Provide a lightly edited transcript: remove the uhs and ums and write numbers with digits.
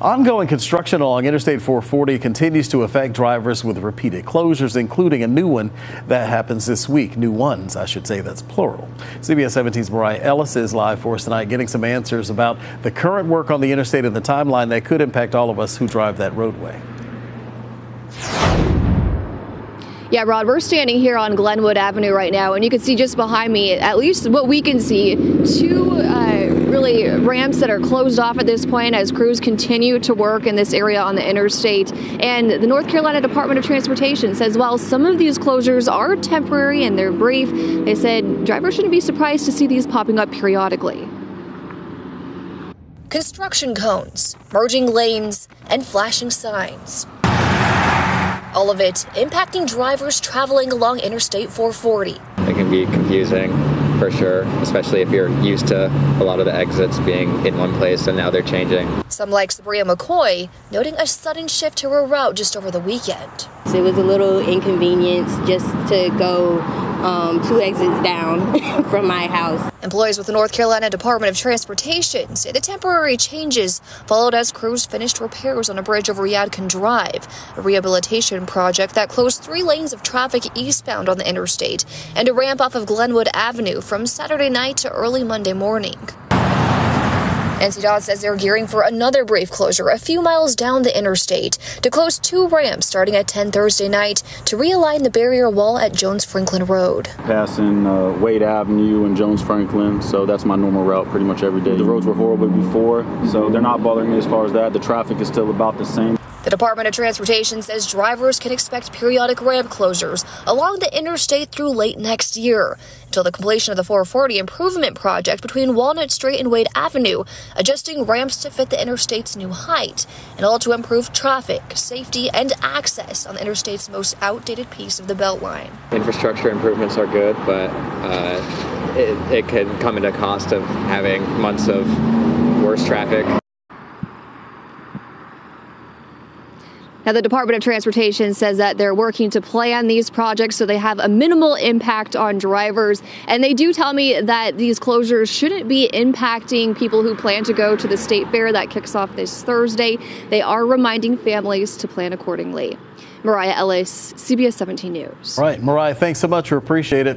Ongoing construction along Interstate 440 continues to affect drivers with repeated closures, including a new one that happens this week. New ones, I should say, that's plural. CBS 17's Mariah Ellis is live for us tonight, getting some answers about the current work on the interstate and the timeline that could impact all of us who drive that roadway. Yeah, Rod, we're standing here on Glenwood Avenue right now, and you can see just behind me, at least what we can see, two really ramps that are closed off at this point as crews continue to work in this area on the interstate. And the North Carolina Department of Transportation says while some of these closures are temporary and they're brief, they said drivers shouldn't be surprised to see these popping up periodically. Construction cones, merging lanes, and flashing signs. All of it impacting drivers traveling along Interstate 440. It can be confusing for sure, especially if you're used to a lot of the exits being in one place and now they're changing. Some like Sabria McCoy noting a sudden shift to her route just over the weekend. It was a little inconvenience just to go 2 exits down from my house. Employees with the North Carolina Department of Transportation say the temporary changes followed as crews finished repairs on a bridge over Yadkin Drive, a rehabilitation project that closed 3 lanes of traffic eastbound on the interstate and a ramp off of Glenwood Avenue from Saturday night to early Monday morning. NCDOT says they're gearing for another brief closure a few miles down the interstate to close 2 ramps starting at 10 Thursday night to realign the barrier wall at Jones Franklin Road. Passing Wade Avenue and Jones Franklin, so that's my normal route pretty much every day. The roads were horrible before, so they're not bothering me as far as that. The traffic is still about the same. The Department of Transportation says drivers can expect periodic ramp closures along the interstate through late next year until the completion of the 440 improvement project between Walnut Street and Wade Avenue, adjusting ramps to fit the interstate's new height, and all to improve traffic, safety, and access on the interstate's most outdated piece of the Beltline. Infrastructure improvements are good, but it could come at a cost of having months of worse traffic. Now, the Department of Transportation says that they're working to plan these projects so they have a minimal impact on drivers. And they do tell me that these closures shouldn't be impacting people who plan to go to the state fair that kicks off this Thursday. They are reminding families to plan accordingly. Mariah Ellis, CBS 17 News. Right, Mariah, thanks so much. We appreciate it.